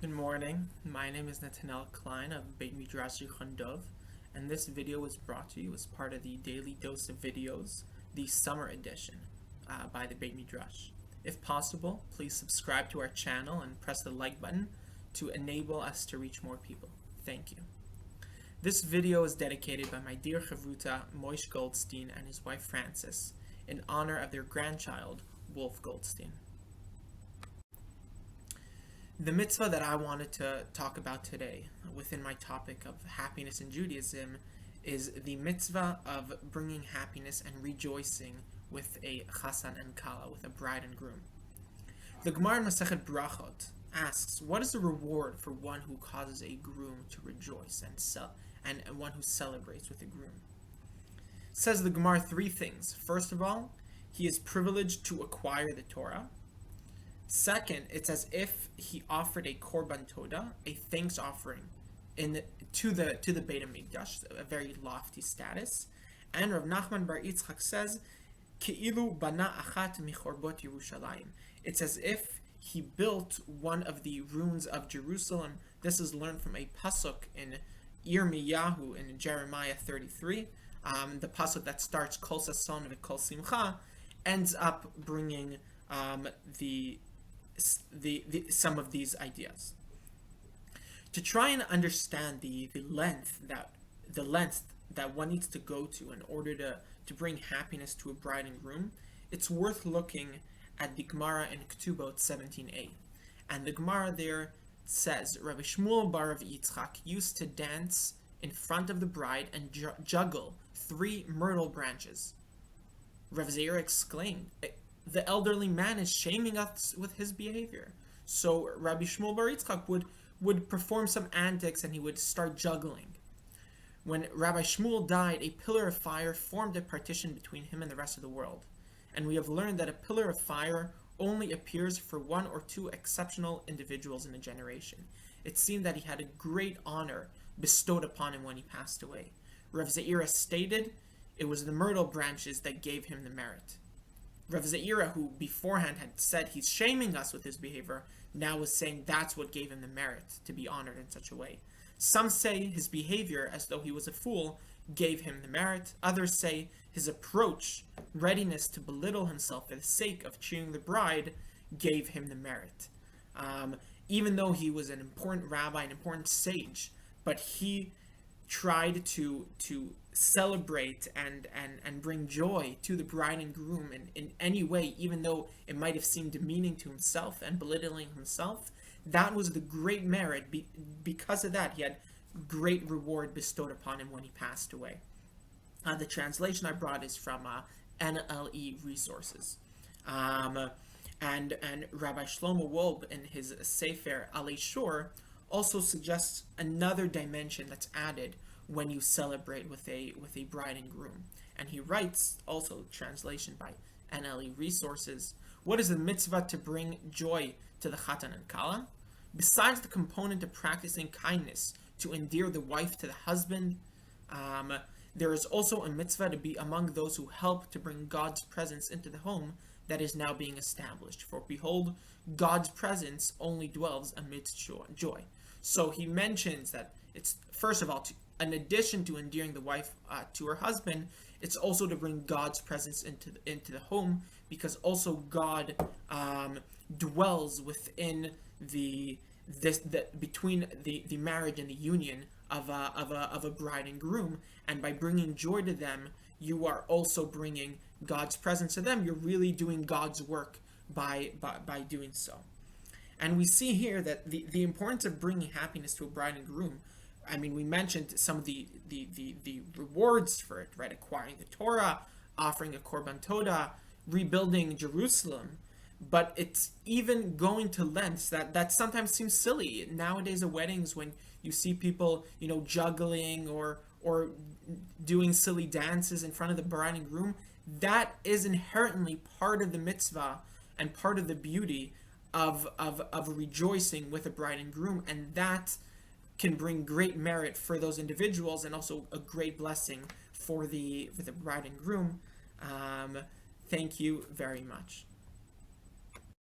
Good morning. My name is Nathaniel Klein of Beit Midrash Yichon Dov, and this video was brought to you as part of the Daily Dose of Videos, the Summer Edition, by the Beit Midrash. If possible, please subscribe to our channel and press the like button to enable us to reach more people. Thank you. This video is dedicated by my dear Chavruta Moish Goldstein and his wife Frances in honor of their grandchild, Wolf Goldstein. The mitzvah that I wanted to talk about today within my topic of happiness in Judaism is the mitzvah of bringing happiness and rejoicing with a chasan and kala, with a bride and groom. The Gemara in Masechet Brachot asks, what is the reward for one who causes a groom to rejoice and one who celebrates with a groom? Says the Gemara three things. First of all, he is privileged to acquire the Torah. Second, it's as if he offered a korban toda, a thanks offering, to the Beit HaMikdash, a very lofty status. And Rav Nachman bar Yitzchak says, Ke'ilu bana achat michorbot Yerushalayim. It's as if he built one of the ruins of Jerusalem. This is learned from a pasuk in Yirmiyahu in Jeremiah 33. The pasuk that starts Kol Sason v'Kol Simcha ends up bringing some of these ideas. To try and understand the length that one needs to go to in order to bring happiness to a bride and groom, it's worth looking at the Gemara in Ketubot 17a. And the Gemara there says, Rabbi Shmuel bar Rav Yitzchak used to dance in front of the bride and juggle 3 myrtle branches. Rav Zeir exclaimed, the elderly man is shaming us with his behavior. So Rabbi Shmuel bar Yitzchak would perform some antics and he would start juggling. When Rabbi Shmuel died, a pillar of fire formed a partition between him and the rest of the world. And we have learned that a pillar of fire only appears for 1 or 2 exceptional individuals in a generation. It seemed that he had a great honor bestowed upon him when he passed away. Rav Zeira stated, it was the myrtle branches that gave him the merit. Rav Zeira, who beforehand had said he's shaming us with his behavior, now was saying that's what gave him the merit to be honored in such a way. Some say his behavior, as though he was a fool, gave him the merit. Others say his approach, readiness to belittle himself for the sake of cheering the bride, gave him the merit. Even though he was an important rabbi, an important sage, but he tried to celebrate and bring joy to the bride and groom in any way, even though it might have seemed demeaning to himself and belittling himself. That was the great merit. Because of that, he had great reward bestowed upon him when he passed away. The translation I brought is from NLE Resources. And Rabbi Shlomo Wolb in his Sefer Alei Shor also suggests another dimension that's added when you celebrate with a bride and groom. And he writes, also translation by NLE Resources, what is the mitzvah to bring joy to the chatan and kala? Besides the component of practicing kindness to endear the wife to the husband, there is also a mitzvah to be among those who help to bring God's presence into the home that is now being established. For behold, God's presence only dwells amidst joy. So he mentions that it's, first of all, in addition to endearing the wife to her husband, it's also to bring God's presence into the home, because also God dwells within between the marriage and the union of a bride and groom, and by bringing joy to them, you are also bringing God's presence to them. You're really doing God's work by doing so. And we see here that the importance of bringing happiness to a bride and groom. I mean, we mentioned some of the rewards for it, right? Acquiring the Torah, offering a korban toda, rebuilding Jerusalem. But it's even going to lengths that sometimes seems silly. Nowadays at weddings, when you see people, juggling or doing silly dances in front of the bride and groom, that is inherently part of the mitzvah and part of the beauty of rejoicing with a bride and groom, and that can bring great merit for those individuals and also a great blessing for the bride and groom. Thank you very much.